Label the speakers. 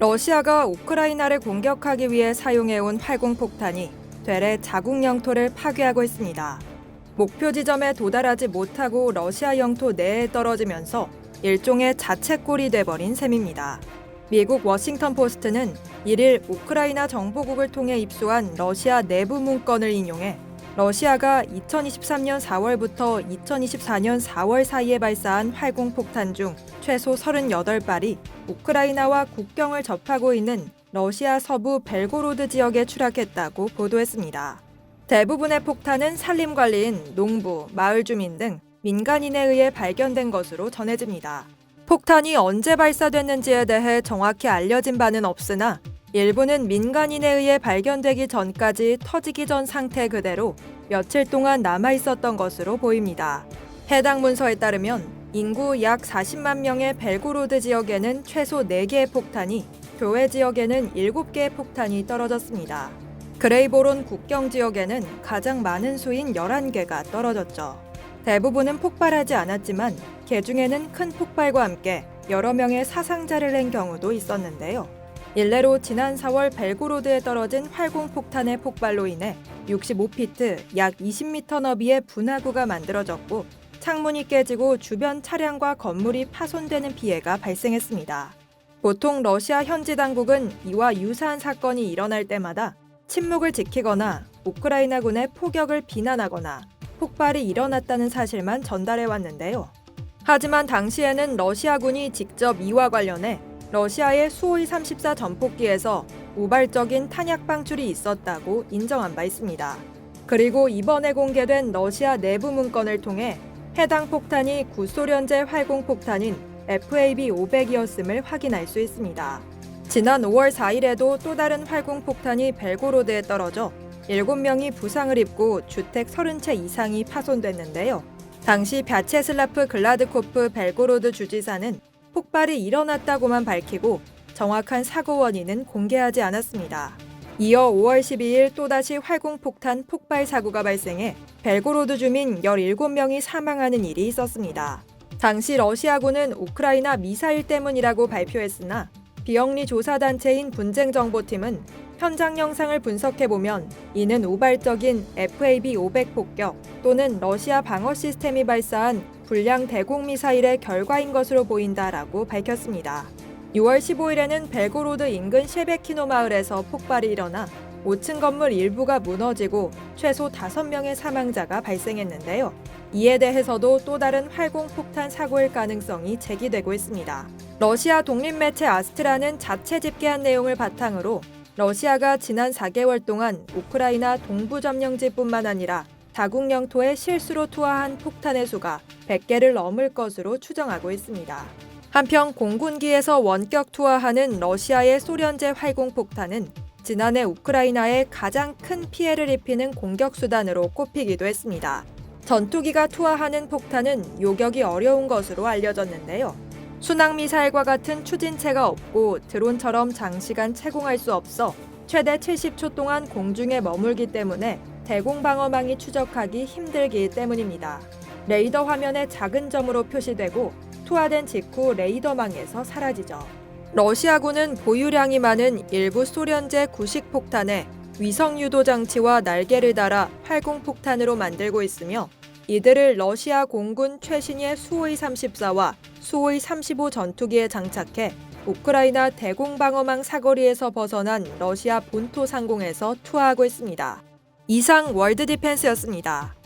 Speaker 1: 러시아가 우크라이나를 공격하기 위해 사용해온 활공폭탄이 되레 자국 영토를 파괴하고 있습니다. 목표 지점에 도달하지 못하고 러시아 영토 내에 떨어지면서 일종의 자책골이 돼버린 셈입니다. 미국 워싱턴 포스트는 1일 우크라이나 정보국을 통해 입수한 러시아 내부 문건을 인용해 러시아가 2023년 4월부터 2024년 4월 사이에 발사한 활공폭탄 중 최소 38발이 우크라이나와 국경을 접하고 있는 러시아 서부 벨고로드 지역에 추락했다고 보도했습니다. 대부분의 폭탄은 산림관리인, 농부, 마을 주민 등 민간인에 의해 발견된 것으로 전해집니다. 폭탄이 언제 발사됐는지에 대해 정확히 알려진 바는 없으나 일부는 민간인에 의해 발견되기 전까지 터지기 전 상태 그대로 며칠 동안 남아있었던 것으로 보입니다. 해당 문서에 따르면 인구 약 40만 명의 벨고로드 지역에는 최소 4개의 폭탄이, 교외 지역에는 7개의 폭탄이 떨어졌습니다. 그레이보론 국경 지역에는 가장 많은 수인 11개가 떨어졌죠. 대부분은 폭발하지 않았지만 개중에는 큰 폭발과 함께 여러 명의 사상자를 낸 경우도 있었는데요. 일례로 지난 4월 벨고로드에 떨어진 활공폭탄의 폭발로 인해 65피트, 약 20m 너비의 분화구가 만들어졌고 창문이 깨지고 주변 차량과 건물이 파손되는 피해가 발생했습니다. 보통 러시아 현지 당국은 이와 유사한 사건이 일어날 때마다 침묵을 지키거나 우크라이나군의 포격을 비난하거나 폭발이 일어났다는 사실만 전달해 왔는데요. 하지만 당시에는 러시아군이 직접 이와 관련해 러시아의 수호이-34 전폭기에서 우발적인 탄약 방출이 있었다고 인정한 바 있습니다. 그리고 이번에 공개된 러시아 내부 문건을 통해 해당 폭탄이 구소련제 활공폭탄인 FAB-500이었음을 확인할 수 있습니다. 지난 5월 4일에도 또 다른 활공폭탄이 벨고로드에 떨어져 7명이 부상을 입고 주택 30채 이상이 파손됐는데요. 당시 벼체슬라프 글라드코프 벨고로드 주지사는 폭발이 일어났다고만 밝히고 정확한 사고 원인은 공개하지 않았습니다. 이어 5월 12일 또다시 활공폭탄 폭발 사고가 발생해 벨고로드 주민 17명이 사망하는 일이 있었습니다. 당시 러시아군은 우크라이나 미사일 때문이라고 발표했으나 비영리 조사단체인 분쟁정보팀은 현장 영상을 분석해보면 이는 우발적인 FAB-500 폭격 또는 러시아 방어 시스템이 발사한 불량 대공 미사일의 결과인 것으로 보인다라고 밝혔습니다. 6월 15일에는 벨고로드 인근 셰베키노 마을에서 폭발이 일어나 5층 건물 일부가 무너지고 최소 5명의 사망자가 발생했는데요. 이에 대해서도 또 다른 활공폭탄 사고일 가능성이 제기되고 있습니다. 러시아 독립매체 아스트라는 자체 집계한 내용을 바탕으로 러시아가 지난 4개월 동안 우크라이나 동부 점령지뿐만 아니라 자국 영토에 실수로 투하한 폭탄의 수가 100개를 넘을 것으로 추정하고 있습니다. 한편 공군기에서 원격 투하하는 러시아의 소련제 활공폭탄은 지난해 우크라이나에 가장 큰 피해를 입히는 공격수단으로 꼽히기도 했습니다. 전투기가 투하하는 폭탄은 요격이 어려운 것으로 알려졌는데요. 순항미사일과 같은 추진체가 없고 드론처럼 장시간 채공할 수 없어 최대 70초 동안 공중에 머물기 때문에 대공방어망이 추적하기 힘들기 때문입니다. 레이더 화면에 작은 점으로 표시되고 투하된 직후 레이더망에서 사라지죠. 러시아군은 보유량이 많은 일부 소련제 구식 폭탄에 위성 유도 장치와 날개를 달아 활공폭탄으로 만들고 있으며 이들을 러시아 공군 최신의 수호이-34와 수호이-35 전투기에 장착해 우크라이나 대공방어망 사거리에서 벗어난 러시아 본토 상공에서 투하하고 있습니다. 이상 월드디펜스였습니다.